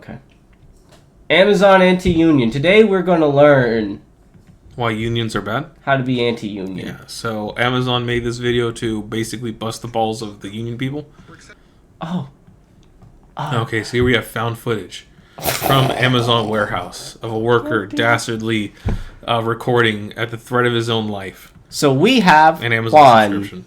Okay. Amazon anti-union. Today we're going to learn why unions are bad. How to be anti-union. Yeah. So Amazon made this video to basically bust the balls of the union people. Oh. Okay, so here we have found footage from Amazon warehouse of a worker dastardly recording at the threat of his own life. So we have an Amazon Juan. subscription.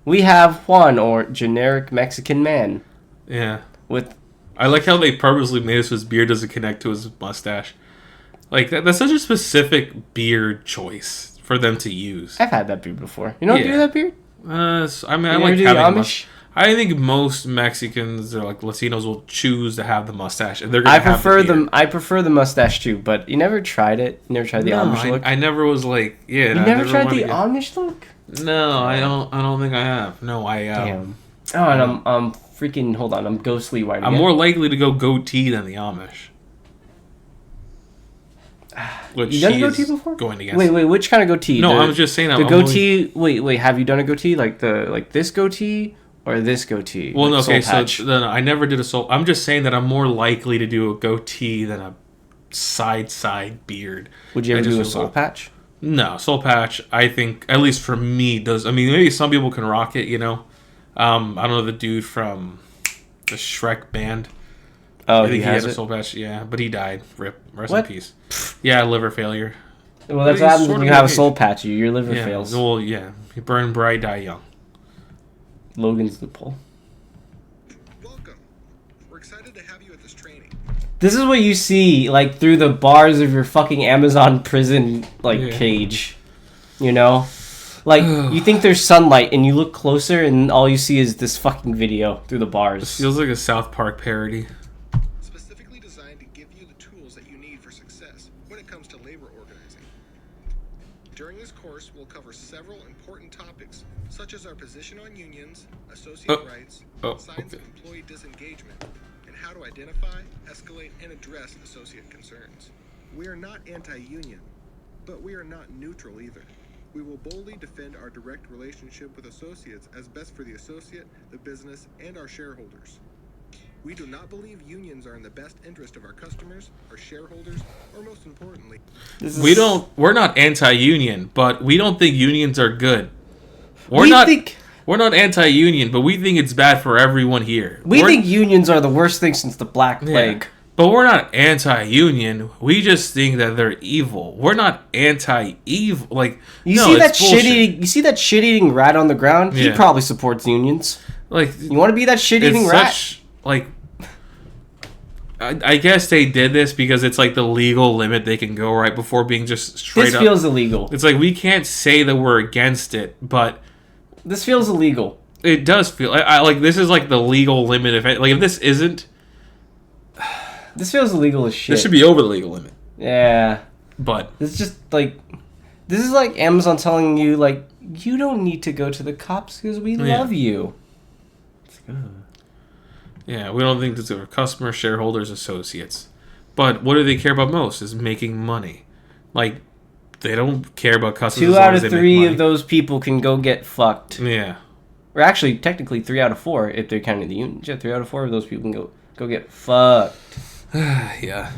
We have Juan, or generic Mexican man. Yeah. With. I like how they purposely made it so his beard doesn't connect to his mustache. Like, that's such a specific beard choice for them to use. I've had that beard before. You know what to do with that beard? I mean, I like having Amish. I think most Mexicans or like Latinos will choose to have the mustache, and they're gonna I prefer the mustache too, but you never tried it. You never tried the Amish look. I never was like, yeah. You never tried the Amish look? No, I don't think I have. No, Damn. Oh, and I'm freaking. Hold on, I'm ghostly white. I'm more likely to go goatee than the Amish. You done a goatee before? Going against. Wait, which kind of goatee? No, I was just saying the goatee. Wait, have you done a goatee like this goatee? Or this goatee? Well, like okay, so then I never did a soul. I'm just saying that I'm more likely to do a goatee than a side beard. Would you ever do a soul patch? No, soul patch. I think, at least for me, does. I mean, maybe some people can rock it. You know, I don't know the dude from the Shrek band. Oh, I think he had a soul patch. Yeah, but he died. Rip. Rest in peace. Yeah, liver failure. Well, that's what happens when you have a soul patch. Your liver fails. Well, yeah, you burn bright, die young. Logan's loophole. Welcome. We're excited to have you at this training. This is what you see, like, through the bars of your fucking Amazon prison, cage. You know? Like, you think there's sunlight, and you look closer, and all you see is this fucking video through the bars. This feels like a South Park parody. Specifically designed to give you the tools that you need for success when it comes to labor organizing. During this course, we'll cover several important topics, such as our position on unions, associate rights, signs of employee disengagement, and how to identify, escalate, and address associate concerns. We are not anti-union, but we are not neutral either. We will boldly defend our direct relationship with associates as best for the associate, the business, and our shareholders. We do not believe unions are in the best interest of our customers, our shareholders, or most importantly... We're not anti-union, but we don't think unions are good. We're not anti-union, but we think it's bad for everyone here. We think unions are the worst thing since the Black Plague. Yeah, but we're not anti-union. We just think that they're evil. We're not anti-evil. Like, you see that shit-eating rat on the ground? He probably supports unions. Like, you want to be that shit-eating rat? Like, I guess they did this because it's like the legal limit they can go right before being just straight up. This feels illegal. It's like, we can't say that we're against it, but... This feels illegal. It does feel... I like, this is like the legal limit. If this isn't... This feels illegal as shit. This should be over the legal limit. Yeah. But... It's just like... This is like Amazon telling you, like, you don't need to go to the cops because we love you. It's good. Yeah, we don't think this is for customers, shareholders, associates. But what do they care about most is making money. Like, they don't care about customers. 2 out of 3 of those people can go get fucked. Yeah. Or actually, technically 3 out of 4 if they're counting the unions. Yeah, 3 out of 4 of those people can go get fucked. Yeah.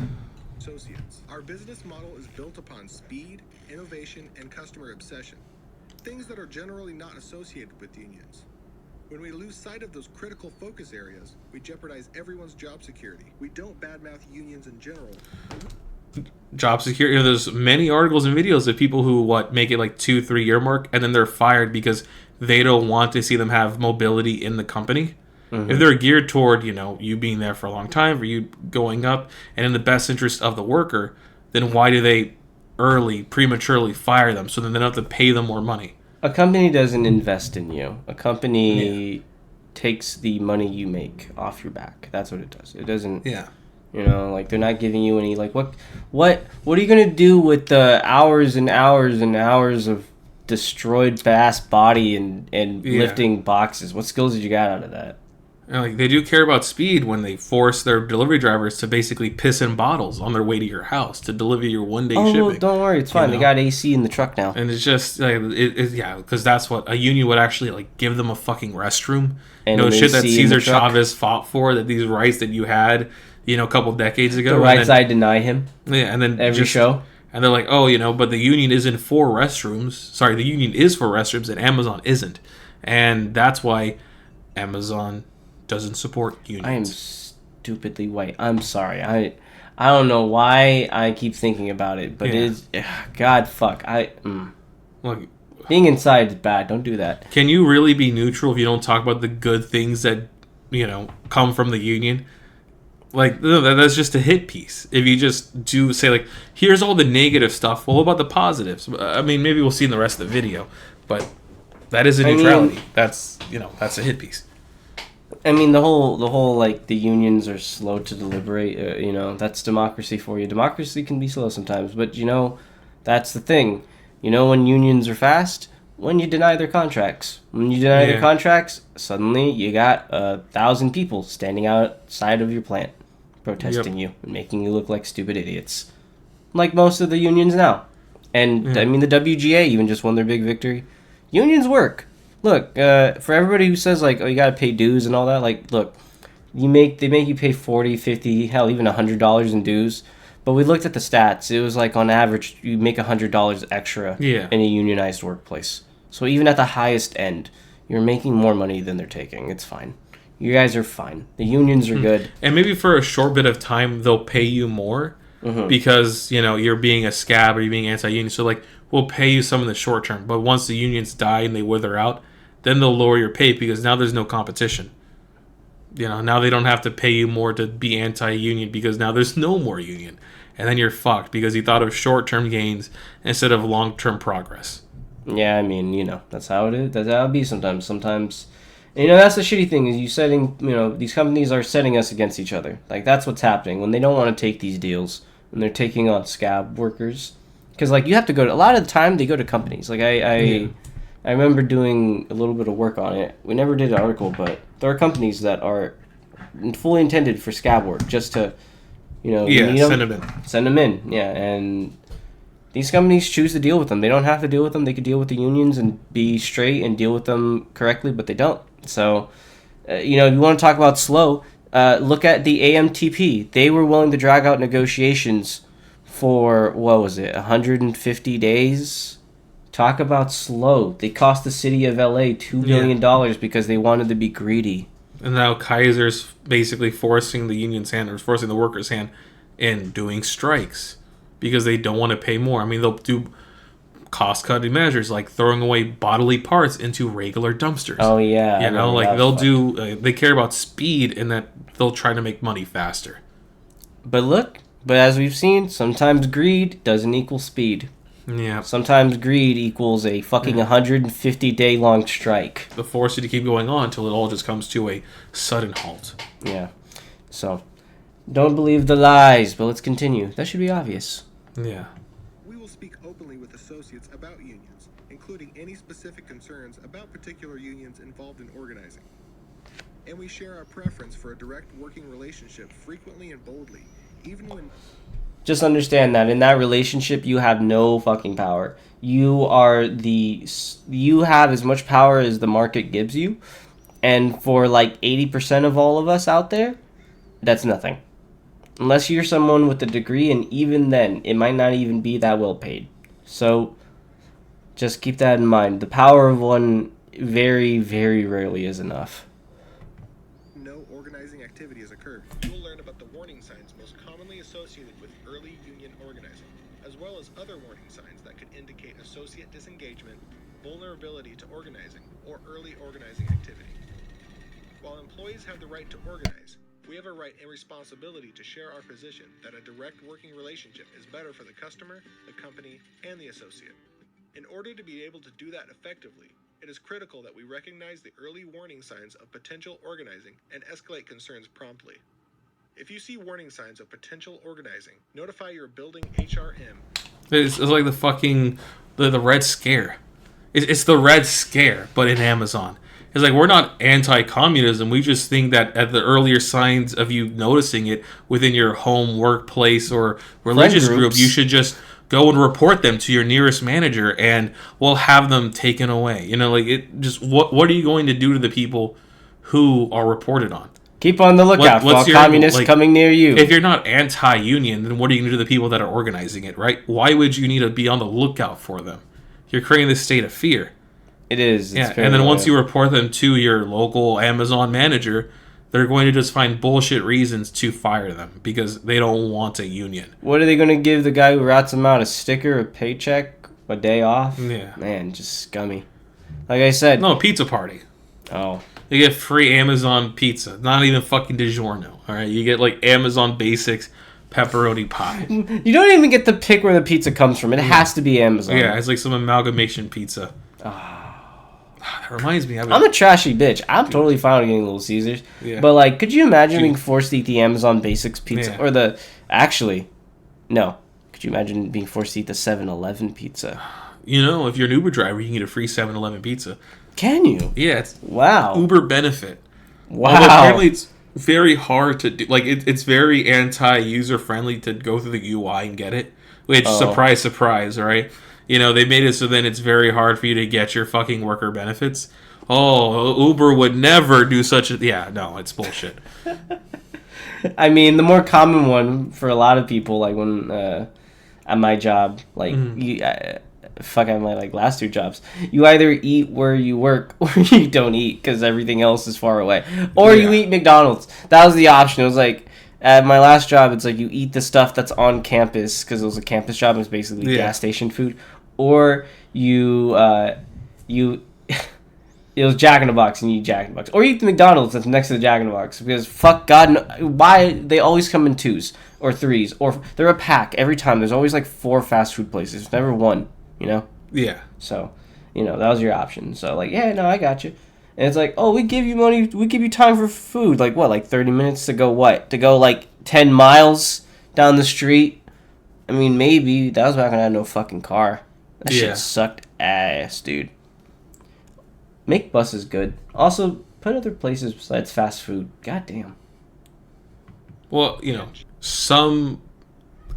Associates. Our business model is built upon speed, innovation, and customer obsession. Things that are generally not associated with unions. When we lose sight of those critical focus areas, we jeopardize everyone's job security. We don't badmouth unions in general. Job security. There's many articles and videos of people who make it like 2-3 year mark, and then they're fired because they don't want to see them have mobility in the company. Mm-hmm. If they're geared toward, you being there for a long time, for you going up, and in the best interest of the worker, then why do they prematurely fire them so then they don't have to pay them more money? A company doesn't invest in you. A company takes the money you make off your back. That's what it does. It doesn't. Yeah. Like, they're not giving you any, like, what are you gonna do with the hours and hours and hours of destroyed fast body and lifting boxes? What skills did you got out of that? And, like, they do care about speed when they force their delivery drivers to basically piss in bottles on their way to your house to deliver your one-day shipping. Don't worry, it's fine. They got AC in the truck now. And it's just like yeah, because that's what a union would actually like give them a fucking restroom. And Shit that AC in the Cesar truck. Chavez fought for, that these rights that you had, a couple decades ago. The rights I deny him. Yeah, and then Every show. And they're like, but the union isn't for restrooms. Sorry, the union is for restrooms, and Amazon isn't, and that's why Amazon doesn't support unions. I am stupidly white. I'm sorry. I don't know why I keep thinking about it, but it's God fuck. Look, being inside is bad. Don't do that. can you really be neutral if you don't talk about the good things that come from the union? Like, that's just a hit piece. If you just do say, like, here's all the negative stuff, well, what about the positives? I mean, maybe we'll see in the rest of the video, but that is a neutrality. That's a hit piece. I mean, the whole like the unions are slow to deliberate. That's democracy for you. Democracy can be slow sometimes, but that's the thing. When unions are fast, when you deny their contracts. When you deny their contracts, suddenly you got 1,000 people standing outside of your plant, protesting you and making you look like stupid idiots, like most of the unions now. And I mean, the WGA even just won their big victory. Unions work. Look, for everybody who says, like, oh, you gotta pay dues and all that, like, look, they make you pay $40, $50, hell, even $100 in dues. But we looked at the stats. It was like, on average, you make $100 extra in a unionized workplace. So even at the highest end, you're making more money than they're taking. It's fine. You guys are fine. The unions are good. And maybe for a short bit of time, they'll pay you more because, you're being a scab or you're being anti-union. So, like, we'll pay you some in the short term. But once the unions die and they wither out, then they'll lower your pay because now there's no competition. Now they don't have to pay you more to be anti-union because now there's no more union. And then you're fucked because you thought of short-term gains instead of long-term progress. Yeah, I mean, that's how it is. That's how it be sometimes. Sometimes, that's the shitty thing is these companies are setting us against each other. Like, that's what's happening when they don't want to take these deals and they're taking on scab workers. Because, like, you have to go to, a lot of the time they go to companies. Like, I remember doing a little bit of work on it. We never did an article, but there are companies that are fully intended for scab work just to, send them in. Send them in, yeah. And these companies choose to deal with them. They don't have to deal with them. They could deal with the unions and be straight and deal with them correctly, but they don't. So, if you want to talk about slow, look at the AMTP. They were willing to drag out negotiations for, 150 days? Talk about slow. They cost the city of LA $2 billion because they wanted to be greedy. And now Kaiser's basically forcing the union's hand or forcing the workers' hand in doing strikes because they don't want to pay more. I mean, they'll do cost-cutting measures like throwing away bodily parts into regular dumpsters. Oh, yeah. They care about speed and that they'll try to make money faster. But as we've seen, sometimes greed doesn't equal speed. Yeah. Sometimes greed equals a fucking 150-day long strike. They'll force you to keep going on until it all just comes to a sudden halt. Yeah. So, don't believe the lies, but let's continue. That should be obvious. Yeah. We will speak openly with associates about unions, including any specific concerns about particular unions involved in organizing. And we share our preference for a direct working relationship frequently and boldly, even when... Just understand that in that relationship, you have no fucking power. You have as much power as the market gives you. And for like 80% of all of us out there, that's nothing. Unless you're someone with a degree, and even then, it might not even be that well paid. So, just keep that in mind. The power of one very, very rarely is enough. No organizing activity has occurred. You will learn about the warning signs most commonly associated with early union organizing, as well as other warning signs that could indicate associate disengagement, vulnerability to organizing, or early organizing activity. While employees have the right to organize, we have a right and responsibility to share our position that a direct working relationship is better for the customer, the company, and the associate. In order to be able to do that effectively, it is critical that we recognize the early warning signs of potential organizing and escalate concerns promptly. If you see warning signs of potential organizing, notify your building HRM. It's like the fucking the Red Scare. It's the Red Scare, but in Amazon. It's like, we're not anti-communism. We just think that at the earlier signs of you noticing it within your home, workplace, or religious group, you should just go and report them to your nearest manager, and we'll have them taken away. You know, like, it just, what are you going to do to the people who are reported on? Keep on the lookout for all communists coming near you. If you're not anti-union, then what are you going to do to the people that are organizing it, right? Why would you need to be on the lookout for them? You're creating this state of fear. It is. Yeah, and then once you report them to your local Amazon manager, they're going to just find bullshit reasons to fire them because they don't want a union. What are they going to give the guy who rats them out? A sticker, a paycheck, a day off? Yeah. Man, just scummy. Like I said. No, pizza party. Oh. You get free Amazon pizza. Not even fucking DiGiorno. All right, you get like Amazon Basics pepperoni pie. You don't even get to pick where the pizza comes from. It has to be Amazon. Yeah, it's like some amalgamation pizza. That reminds me. I'm a trashy bitch. I'm totally fine with getting Little Caesars. Yeah. But, like, could you imagine being forced to eat the Amazon Basics pizza? Yeah. Or the... Actually, no. Could you imagine being forced to eat the 7-Eleven pizza? You know, if you're an Uber driver, you can get a free 7-Eleven pizza. Can you? Yeah. It's wow. Uber benefit. Wow. Although apparently it's very hard to do. Like, it's very anti-user-friendly to go through the UI and get it. Which, surprise, surprise, right? You know, they made it so then it's very hard for you to get your fucking worker benefits. Oh, Uber would never do such a... Yeah, no, it's bullshit. I mean, the more common one for a lot of people, like when at my job, like, fuck, at my like last 2 jobs, you either eat where you work or you don't eat because everything else is far away. Or you eat McDonald's. That was the option. It was like... At my last job, it's like you eat the stuff that's on campus because it was a campus job. It was basically gas station food, or you it was Jack in the Box and you eat Jack in the Box, or you eat the McDonald's that's next to the Jack in the Box because fuck God, why they always come in 2s or 3s or they're a pack every time. There's always like 4 fast food places. There's never one, you know. Yeah. So, you know, that was your option. So like, yeah, no, I got you. And it's like, oh, we give you money, we give you time for food. Like, what, like 30 minutes to go what? To go, like, 10 miles down the street? I mean, maybe. That was back when I had no fucking car. That shit sucked ass, dude. Make buses good. Also, put other places besides fast food. God damn. Well, you know, some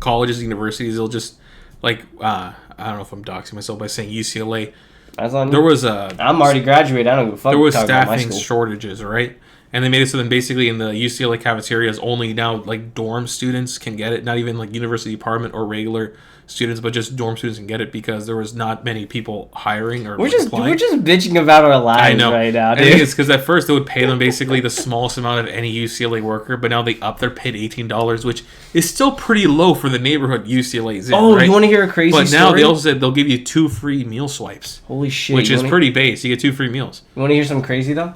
colleges and universities, they'll just, like, I don't know if I'm doxing myself by saying UCLA... There was I'm already graduated. I don't give a fuck. There was staffing shortages, right? And they made it so then basically in the UCLA cafeterias only now like dorm students can get it, not even like university department or regular students, but just dorm students can get it because there was not many people hiring or we're just bitching about our lives right now, dude. I think it's because at first they would pay them basically the smallest amount of any UCLA worker, but now they up their paid $18, which is still pretty low for the neighborhood UCLA is in. Right? You want to hear a crazy story? But now they also said they'll give you 2 free meal swipes. Holy shit! Which is pretty base. You get 2 free meals. You want to hear something crazy though?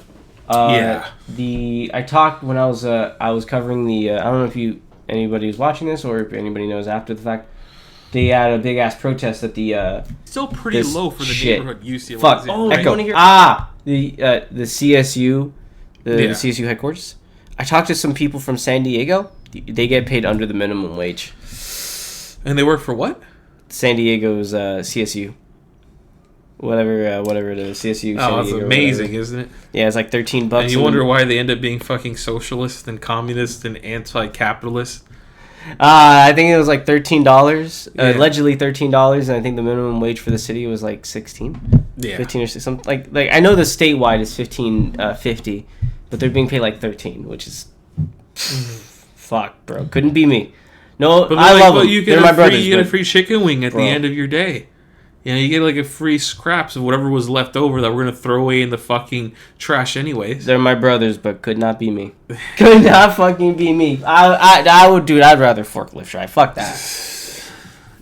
I talked when I was covering the I don't know if anybody was watching this or if anybody knows after the fact. They had a big ass protest at the still pretty low for the neighborhood UCLA. Fuck. Echo. The CSU, the CSU headquarters. I talked to some people from San Diego. They get paid under the minimum wage. And they work for what? San Diego's CSU. Whatever it is, CSU. Oh, that's amazing, isn't it? Yeah, it's like $13. And you wonder why they end up being fucking socialist and communist and anti-capitalist. I think it was like $13, allegedly $13, and I think the minimum wage for the city was like 16, 15 or something. Like I know the statewide is $15.50, but they're being paid like 13, which is fuck, bro. Couldn't be me. No, but I love them. They're my brothers. You get a free chicken wing at the end of your day. You know, you get like a free scraps of whatever was left over that we're gonna throw away in the fucking trash anyways. They're my brothers, but could not be me. Could not fucking be me. I would, dude. I'd rather forklift drive. Fuck that.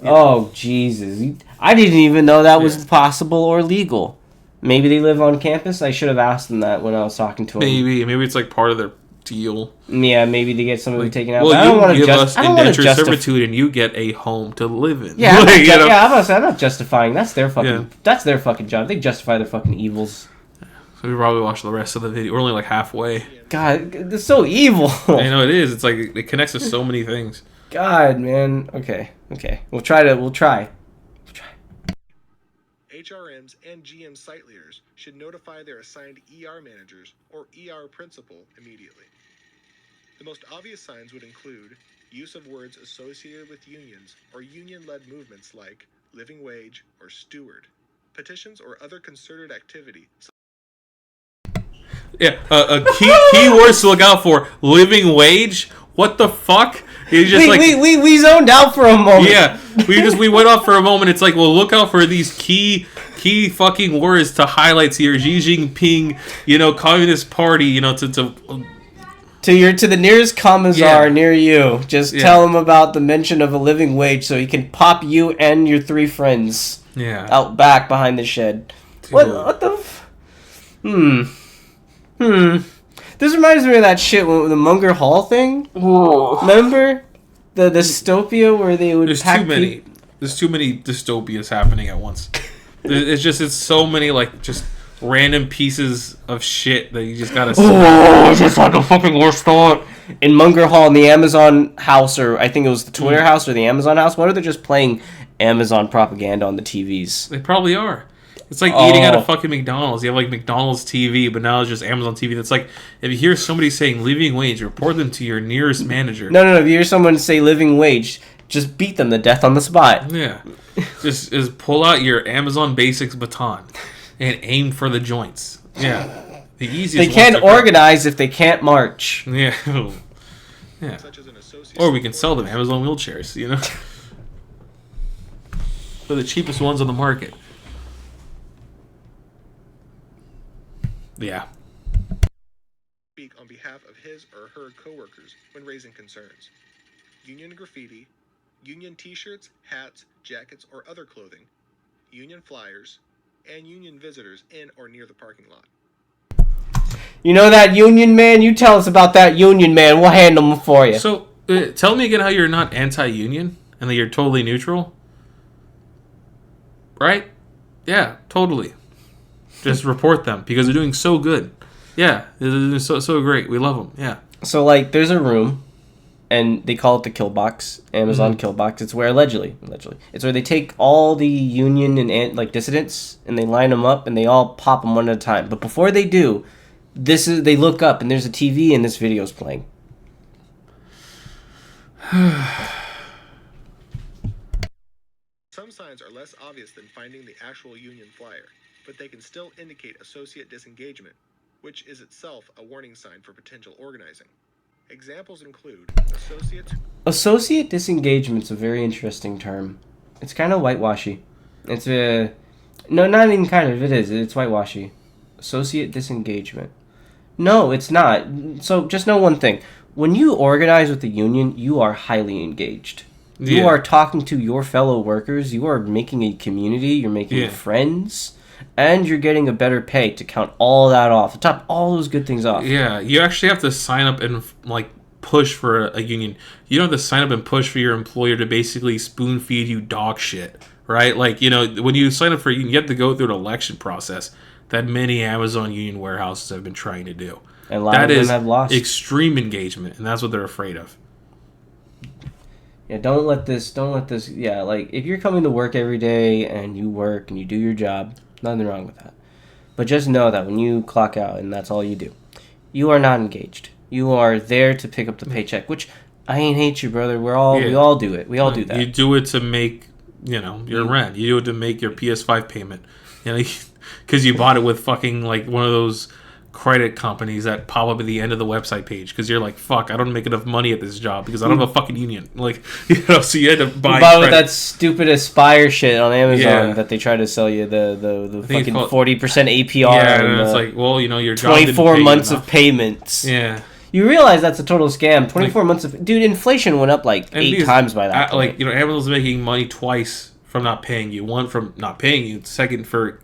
Oh Jesus! I didn't even know that was possible or legal. Maybe they live on campus. I should have asked them that when I was talking to them. Maybe it's like part of their deal. Yeah, maybe to get some of it taken out. Well, I don't give us indentured servitude, and you get a home to live in. Yeah, I'm not justifying. That's their fucking. That's their fucking job. They justify their fucking evils. So we probably watch the rest of the video. We're only like halfway. God, they're so evil. I know it is. It's like it connects to so many things. God, man. Okay. We'll try. HRMs and GM site leaders should notify their assigned ER managers or ER principal immediately. The most obvious signs would include use of words associated with unions or union-led movements like living wage or steward, petitions or other concerted activity. Yeah, key words to look out for: living wage. What the fuck? We zoned out for a moment. Yeah, we went off for a moment. It's like, well, look out for these key fucking words to highlight to your Xi Jinping, Communist Party, to the nearest commissar near you. Just tell him about the mention of a living wage so he can pop you and your 3 friends out back behind the shed. Dude. What the This reminds me of that shit with the Munger Hall thing. Whoa. Remember? The dystopia where they would There's too many dystopias happening at once. It's so many, like, just random pieces of shit that you just gotta see. Oh, it's just like a fucking worst thought. In Munger Hall, in the Amazon house, or I think it was the Twitter house or the Amazon house, what are they just playing Amazon propaganda on the TVs? They probably are. It's like eating at a fucking McDonald's. You have like McDonald's TV, but now it's just Amazon TV. That's like, if you hear somebody saying living wage, report them to your nearest manager. No. If you hear someone say living wage, just beat them to death on the spot. Yeah. just pull out your Amazon Basics baton and aim for the joints. Yeah. The easiest. They can't organize if they can't march. Yeah. Yeah. Or we can sell them Amazon wheelchairs, They're the cheapest ones on the market. Yeah. Speak on behalf of his or her coworkers when raising concerns. Union graffiti, union t-shirts, hats, jackets, or other clothing, union flyers, and union visitors in or near the parking lot. You know that union man? You tell us about that union man. We'll handle him for you. So, tell me again how you're not anti-union and that you're totally neutral. Right? Yeah, totally. Just report them because they're doing so good. Yeah, they're so great. We love them. Yeah. So, like, there's a room, and they call it the kill box, Amazon kill box. It's where allegedly, it's where they take all the union and like dissidents, and they line them up, and they all pop them one at a time. But before they do, they look up, and there's a TV, and this video's playing. Some signs are less obvious than finding the actual union flyer, but they can still indicate associate disengagement, which is itself a warning sign for potential organizing. Examples include Associate disengagement's a very interesting term. It's kind of whitewashy. It's no, not even kind of. It is. It's whitewashy. Associate disengagement. No, it's not. So just know one thing. When you organize with the union, you are highly engaged. You are talking to your fellow workers. You are making a community. You're making friends. And you're getting a better pay to count all that off. To top all those good things off. Yeah, you actually have to sign up and, like, push for a union. You don't have to sign up and push for your employer to basically spoon feed you dog shit, right? Like, when you sign up for a union, you have to go through an election process that many Amazon union warehouses have been trying to do. And a lot of them have lost. Extreme engagement, and that's what they're afraid of. Yeah, don't let this, like, if you're coming to work every day and you work and you do your job, nothing wrong with that. But just know that when you clock out and that's all you do, you are not engaged. You are there to pick up the paycheck, which I ain't hate you, brother. We all do it. We all do that. You do it to make, your rent. You do it to make your PS5 payment. Because you bought it with fucking, like, one of those credit companies that pop up at the end of the website page because you're like, fuck, I don't make enough money at this job because I don't have a fucking union. Like, so you had to buy with that stupid Aspire shit on Amazon that they try to sell you the fucking 40% APR. Yeah, and it's like, well, your job 24 months of payments. Yeah. You realize that's a total scam. 24 months of... Dude, inflation went up like 8 times by that point. Like, Amazon's making money twice from not paying you. One, from not paying you. Second, for,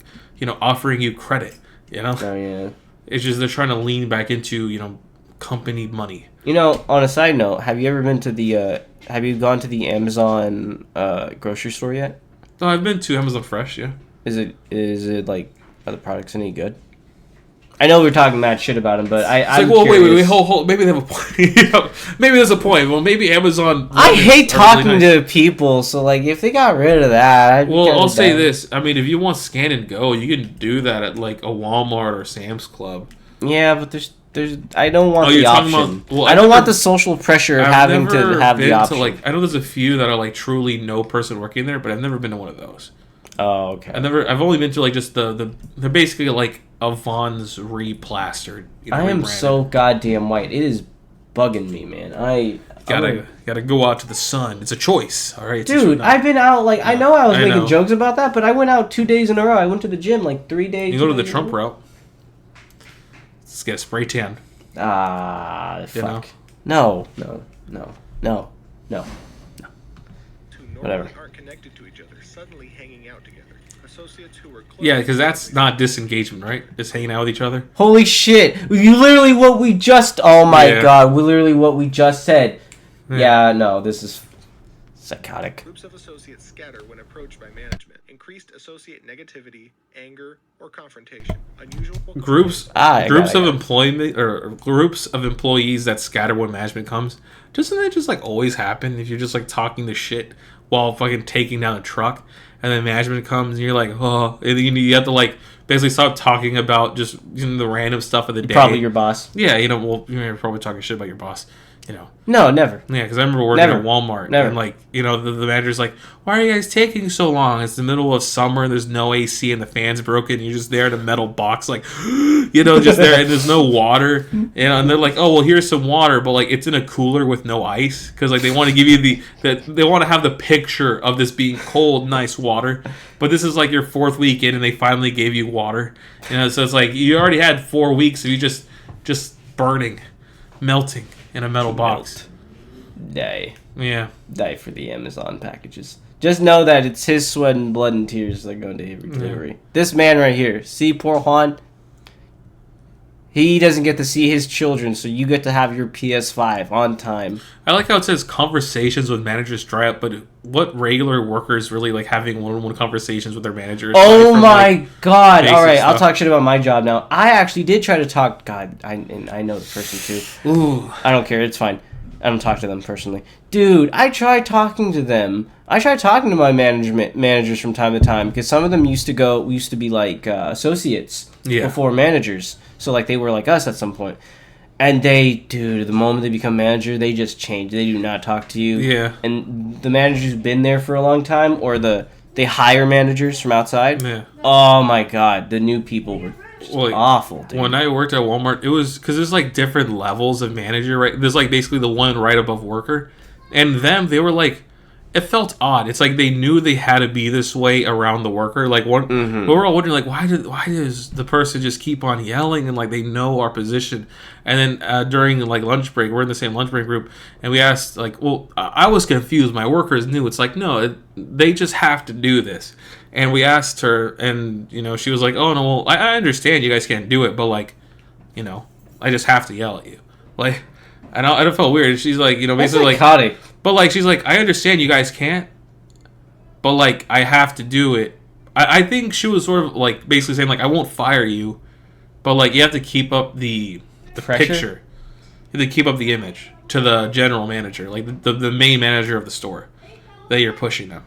offering you credit. Oh, yeah. It's just they're trying to lean back into, company money. On a side note, have you ever been to the... have you gone to the Amazon grocery store yet? No, I've been to Amazon Fresh, yeah. Is it like... Are the products any good? I know we're talking mad shit about him, but I'm like, well, curious. wait, hold. Maybe they have a point. Maybe there's a point. Well, maybe Amazon. I hate talking really nice. to people, so like if they got rid of that, I'd be Well, kinda I'll say down. this. I mean, if you want scan and go, you can do that at like a Walmart or Sam's Club. Yeah, but there's I don't want Oh, the you're talking option. about- well, I I've don't never- want the social pressure of I've having to never have the been option. to, like, I know there's a few that are like truly no person working there, but I've never been to one of those. Oh, okay. I've only been to like just the they're basically like Avon's replastered. I am rebranded. so goddamn white. It is bugging me, man. Gotta go out to the sun. It's a choice, all right. It's a Dude, choice. I've been out, like, I know I was I making know. jokes about that, but I went out 2 days in a row. I went to the gym, like, 3 days. You go to 2 the days Trump in a row. route. Let's get a spray tan. Ah, You know? fuck. No. Who normally Whatever. aren't connected to each other suddenly hanging out together. Associates who were close. Yeah, because that's not disengagement, right? Just hanging out with each other. Holy shit. You literally what we just... Oh, my Yeah. God. We literally what we just said. Yeah. Yeah, no, this is psychotic. Groups of associates scatter when approached by management. Increased associate negativity, anger, or confrontation. Unusual Groups I groups got it. of employment or groups of employees that scatter when management comes. Doesn't that just like always happen if you're just like talking the shit while fucking taking down a truck and then management comes and you're like, oh, and you have to like basically stop talking about just the random stuff of the day. Probably your boss. Yeah, well, you're probably talking shit about your boss, No, never. Yeah, because I remember working Never. at Walmart, Never. and like, the manager's like, "Why are you guys taking so long? It's the middle of summer, and there's no AC, and the fan's broken. You're just there in a metal box, like, just there, and there's no water, and they're like, oh well, here's some water, but like it's in a cooler with no ice, because like they want to give you they want to have the picture of this being cold, nice water, but this is like your 4th week in, and they finally gave you water, so it's like you already had 4 weeks of you just burning, melting in a metal box. Die. Yeah. Die for the Amazon packages. Just know that it's his sweat and blood and tears that go into every delivery. This man right here, see poor Juan? He doesn't get to see his children, so you get to have your PS5 on time. I like how it says conversations with managers dry up, but what regular workers really like having one-on-one conversations with their managers? Oh from, my like, god! basic Alright, I'll stuff? talk shit about my job now. I actually did try to talk. God, I know the person too. Ooh. I don't care, it's fine. I don't talk to them personally. Dude, I tried talking to them. I tried talking to my managers from time to time because some of them used to be like associates before managers. So like they were like us at some point. And the moment they become manager, they just change. They do not talk to you. Yeah. And the manager's been there for a long time, or they hire managers from outside. Yeah. Oh my god, the new people were just Well, like, awful, dude. When I worked at Walmart, it was because there's like different levels of manager, right? There's like basically the one right above worker, and they were like, it felt odd. It's like they knew they had to be this way around the worker. Like we were all wondering, like, why does the person just keep on yelling and like they know our position? And then during like lunch break, we're in the same lunch break group, and we asked like, well, I was confused. My workers knew. It's like no, they just have to do this. And we asked her, and she was like, oh no, well, I understand you guys can't do it, but like, I just have to yell at you, like. I don't feel weird. She's like, That's basically like, psychotic. but like, she's like, I understand you guys can't, but like, I have to do it. I think she was sort of like basically saying like, I won't fire you, but like, you have to keep up the Pressure? picture, you have to keep up the image to the general manager, like the main manager of the store that you're pushing them.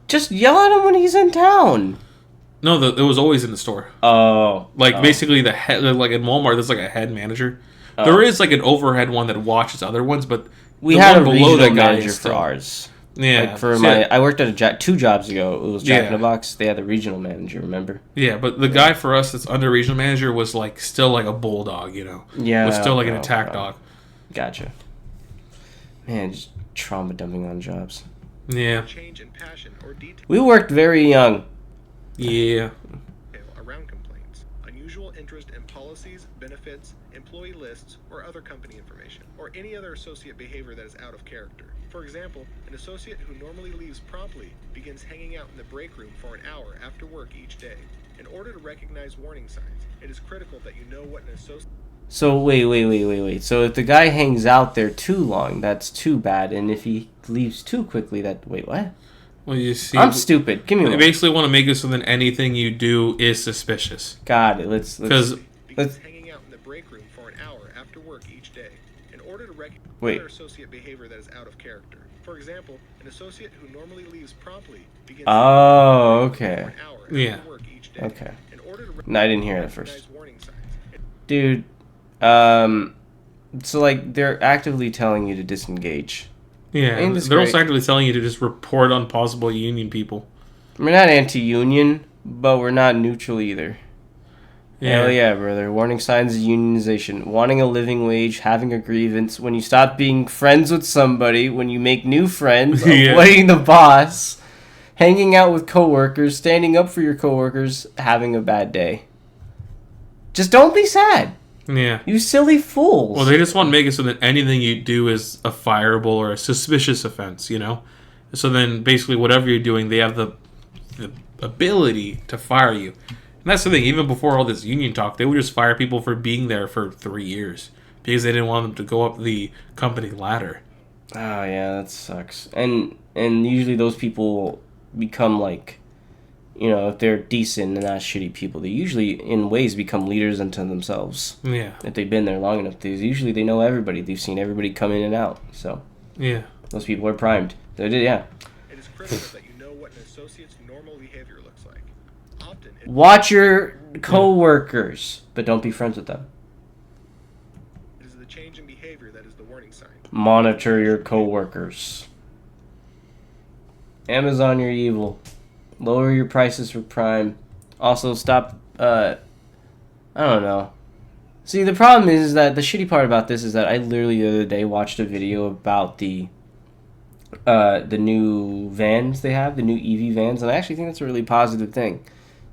Just yell at him when he's in town. No, it was always in the store. Oh. Like basically the head, like in Walmart, there's like a head manager. Oh. There is like an overhead one that watches other ones, but We the had a one below regional that guy manager is for still- ours. Yeah, Like for so I worked at 2 jobs ago. It was Jack in the Yeah. Box. They had the regional manager, remember? yeah, but the guy for us that's under regional manager was like still like a bulldog, Yeah. was still like an okay, attack okay. dog. Gotcha. Man, just trauma dumping on jobs. Yeah, change in passion or detail We worked very young. yeah, around complaints. Unusual interest in policies, benefits, employee lists, or other company information, or any other associate behavior that is out of character. For example, an associate who normally leaves promptly begins hanging out in the break room for an hour after work each day. In order to recognize warning signs, it is critical that you know what an associate. So wait. So if the guy hangs out there too long, that's too bad. And if he leaves too quickly, wait, what? Well, you see, I'm stupid. Give me they one. basically want to make it so that anything you do is suspicious. God, let's Because Begins hanging out in the break room for an hour after work each day in order to recognize Wait. other associate behavior that is out of character. For example, an associate who normally leaves promptly begins Oh, for okay. an hour after Yeah. work each day Okay. in order to No, I didn't hear it at recognize first. warning signs. Dude, so like they're actively telling you to disengage. yeah, Ain't this they're great? also actively telling you to just report on possible union people. We're not anti-union, but we're not neutral either. Hell yeah, brother. Warning signs of unionization. Wanting a living wage, having a grievance, when you stop being friends with somebody, when you make new friends, Yeah. avoiding the boss, hanging out with coworkers, standing up for your coworkers, having a bad day. Just don't be sad. Yeah. You silly fools. Well, they just want to make it so that anything you do is a fireable or a suspicious offense, you know? So then basically whatever you're doing, they have the ability to fire you. And that's the thing, even before all this union talk, they would just fire people for being there for 3 years because they didn't want them to go up the company ladder. Oh yeah, that sucks. And usually those people become like, you know, if they're decent and not shitty people, they usually in ways become leaders unto themselves. Yeah. If they've been there long enough, usually they know everybody. They've seen everybody come in and out. So Yeah. those people are primed. Yeah. It is critical that you know what an associate's normal behavior looks like. Often, it Watch your coworkers, but don't be friends with them. is the change in behavior that is the warning sign. Monitor your coworkers. Amazon, you're evil. Lower your prices for Prime. Also, stop. I don't know. See, the problem is that the shitty part about this is that I literally the other day watched a video about the new vans they have, the new EV vans, and I actually think that's a really positive thing.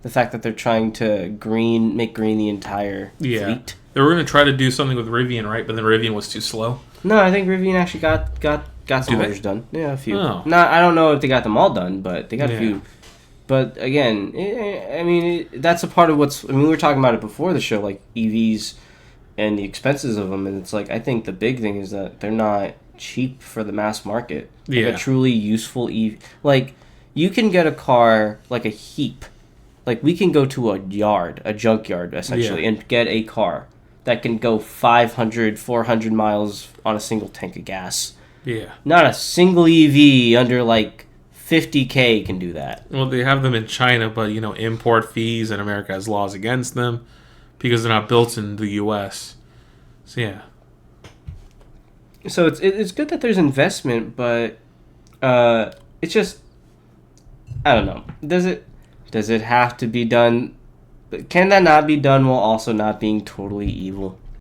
The fact that they're trying to make green the entire Yeah. fleet. They were going to try to do something with Rivian, right? But then Rivian was too slow. No, I think Rivian actually got some Do they? orders done. Yeah, a few. Oh. No, I don't know if they got them all done, but they got Yeah. a few. But again, that's a part of what's. I mean, we were talking about it before the show, like EVs and the expenses of them, and it's like I think the big thing is that they're not cheap for the mass market. Like Yeah. a truly useful EV, like you can get a car like a heap. Like we can go to a junkyard essentially, Yeah. and get a car that can go 500, 400 miles on a single tank of gas. Yeah. Not a single EV under like 50K can do that. Well, they have them in China, but, you know, import fees and America has laws against them because they're not built in the U.S. So, yeah. So it's good that there's investment, but it's just I don't know. Does it have to be done? Can that not be done while also not being totally evil?